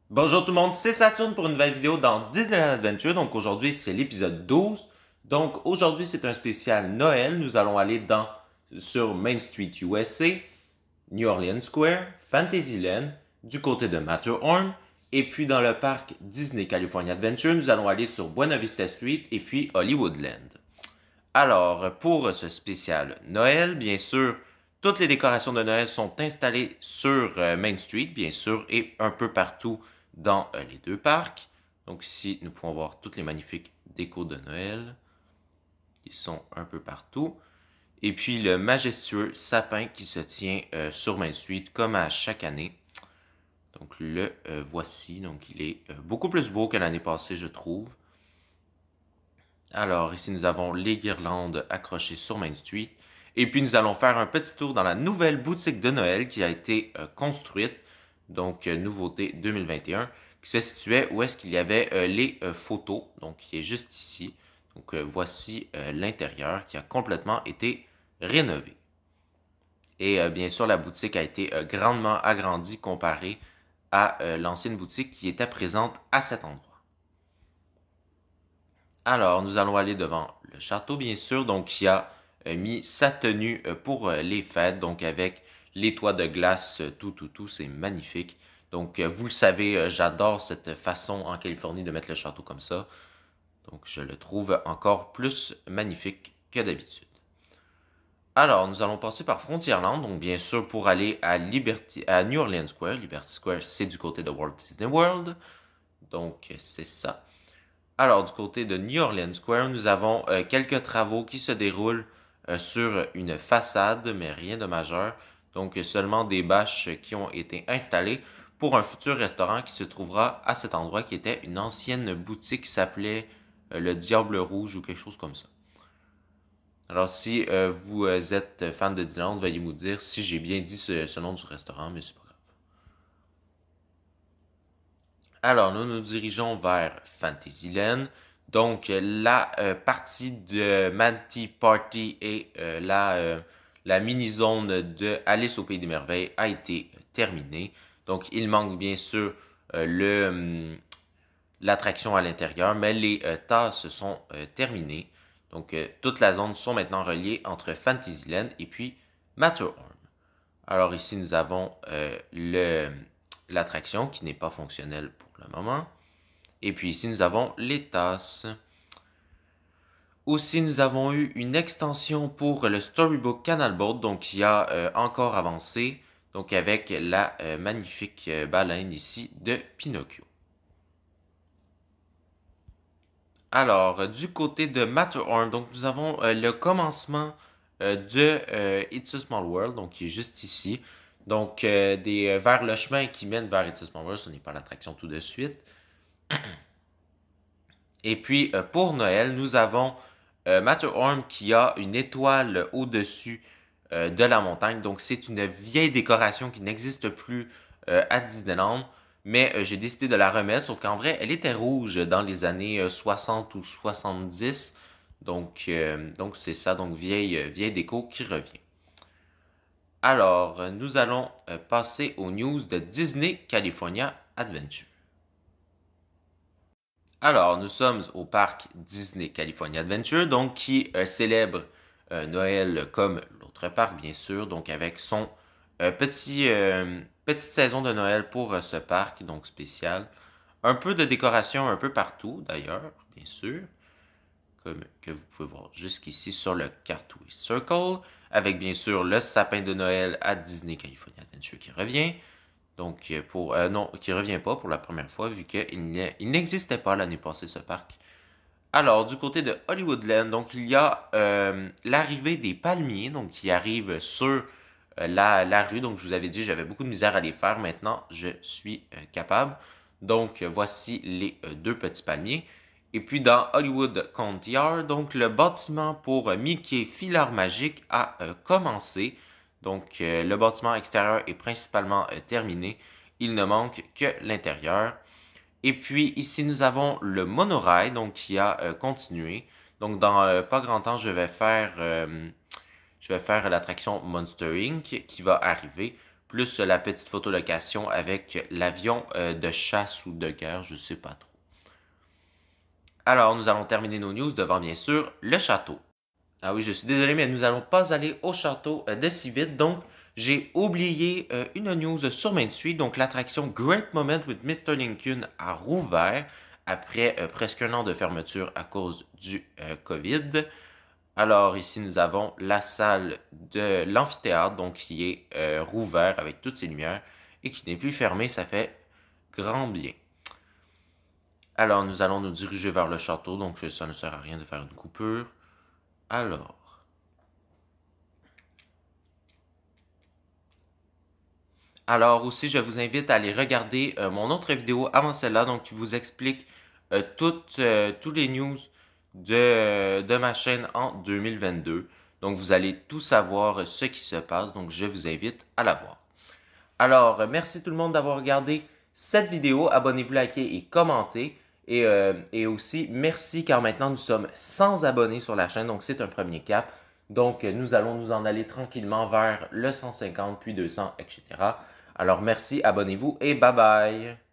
Bonjour tout le monde, c'est Saturne pour une nouvelle vidéo dans Disneyland Adventure. Donc aujourd'hui c'est l'épisode 12. Donc aujourd'hui c'est un spécial Noël. Nous allons aller sur Main Street USA, New Orleans Square, Fantasyland, du côté de Matterhorn. Et puis dans le parc Disney California Adventure, nous allons aller sur Buena Vista Street et puis Hollywoodland. Alors, pour ce spécial Noël, bien sûr, toutes les décorations de Noël sont installées sur Main Street, bien sûr, et un peu partout dans les deux parcs. Donc ici, nous pouvons voir toutes les magnifiques décos de Noël qui sont un peu partout. Et puis le majestueux sapin qui se tient sur Main Street comme à chaque année. Donc le voici, donc il est beaucoup plus beau que l'année passée, je trouve. Alors, ici, nous avons les guirlandes accrochées sur Main Street. Et puis, nous allons faire un petit tour dans la nouvelle boutique de Noël qui a été construite. Donc, nouveauté 2021, qui se situait où est-ce qu'il y avait les photos. Donc, qui est juste ici. Donc, voici l'intérieur qui a complètement été rénové. Et bien sûr, la boutique a été grandement agrandie comparée à l'ancienne boutique qui était présente à cet endroit. Alors, nous allons aller devant le château, bien sûr, donc qui a mis sa tenue pour les fêtes, donc avec les toits de glace, tout, c'est magnifique. Donc, vous le savez, j'adore cette façon en Californie de mettre le château comme ça. Donc, je le trouve encore plus magnifique que d'habitude. Alors, nous allons passer par Frontierland, donc bien sûr pour aller à New Orleans Square. Liberty Square, c'est du côté de Walt Disney World. Donc, c'est ça. Alors, du côté de New Orleans Square, nous avons quelques travaux qui se déroulent sur une façade, mais rien de majeur. Donc, seulement des bâches qui ont été installées pour un futur restaurant qui se trouvera à cet endroit qui était une ancienne boutique qui s'appelait le Diable Rouge ou quelque chose comme ça. Alors, si vous êtes fan de Disneyland, veuillez me dire si j'ai bien dit ce nom du restaurant, mais c'est pas grave. Alors, nous nous dirigeons vers Fantasyland. Donc, la partie de Manti Party et la mini-zone de Alice au Pays des Merveilles a été terminée. Donc, il manque bien sûr l'attraction à l'intérieur, mais les tasses sont terminées. Donc, toute la zone sont maintenant reliées entre Fantasyland et puis Matterhorn. Alors ici, nous avons l'attraction qui n'est pas fonctionnelle pour le moment. Et puis ici, nous avons les tasses. Aussi, nous avons eu une extension pour le Storybook Canal Boat, donc qui a encore avancé, donc avec la magnifique baleine ici de Pinocchio. Alors, du côté de Matterhorn, donc nous avons le commencement de It's a Small World, donc qui est juste ici. Donc, vers le chemin qui mène vers It's a Small World, ce n'est pas l'attraction tout de suite. Et puis, pour Noël, nous avons Matterhorn qui a une étoile au-dessus de la montagne. Donc, c'est une vieille décoration qui n'existe plus à Disneyland. Mais j'ai décidé de la remettre, sauf qu'en vrai, elle était rouge dans les années 60 ou 70. Donc c'est ça, donc vieille déco qui revient. Alors, nous allons passer aux news de Disney California Adventure. Alors, nous sommes au parc Disney California Adventure, donc qui célèbre Noël comme l'autre parc, bien sûr, donc avec son petite saison de Noël pour ce parc, donc spécial. Un peu de décoration un peu partout, d'ailleurs, bien sûr, comme que vous pouvez voir jusqu'ici sur le Cartwheel Circle, avec bien sûr le sapin de Noël à Disney California Adventure qui revient. Donc, non, qui revient pas pour la première fois, vu qu'il n'existait pas l'année passée, ce parc. Alors, du côté de Hollywoodland, donc il y a l'arrivée des palmiers, donc qui arrivent sur la rue. Donc, je vous avais dit, j'avais beaucoup de misère à les faire. Maintenant, je suis capable. Donc, voici les deux petits palmiers. Et puis, dans Hollywood Courtyard, donc le bâtiment pour Mickey Filard Magique a commencé. Donc, le bâtiment extérieur est principalement terminé. Il ne manque que l'intérieur. Et puis, ici, nous avons le monorail, donc qui a continué. Donc, dans pas grand temps, je vais faire l'attraction Monster Inc. qui va arriver plus la petite photolocation avec l'avion de chasse ou de guerre, je ne sais pas trop. Alors, nous allons terminer nos news devant, bien sûr, le château. Ah oui, je suis désolé, mais nous n'allons pas aller au château de si vite. Donc, j'ai oublié une news sur Main Street. Donc, l'attraction Great Moment with Mr. Lincoln a rouvert après presque un an de fermeture à cause du COVID. Alors, ici, nous avons la salle de l'amphithéâtre, donc qui est rouvert avec toutes ses lumières et qui n'est plus fermée. Ça fait grand bien. Alors, nous allons nous diriger vers le château. Donc, ça ne sert à rien de faire une coupure. Alors aussi, je vous invite à aller regarder mon autre vidéo avant celle-là, donc qui vous explique tous les news de ma chaîne en 2022. Donc vous allez tout savoir ce qui se passe, donc je vous invite à la voir. Alors, merci tout le monde d'avoir regardé cette vidéo. Abonnez-vous, likez et commentez. Et aussi, merci car maintenant nous sommes 100 abonnés sur la chaîne, donc c'est un premier cap. Donc, nous allons nous en aller tranquillement vers le 150, puis 200, etc. Alors, merci, abonnez-vous et bye bye!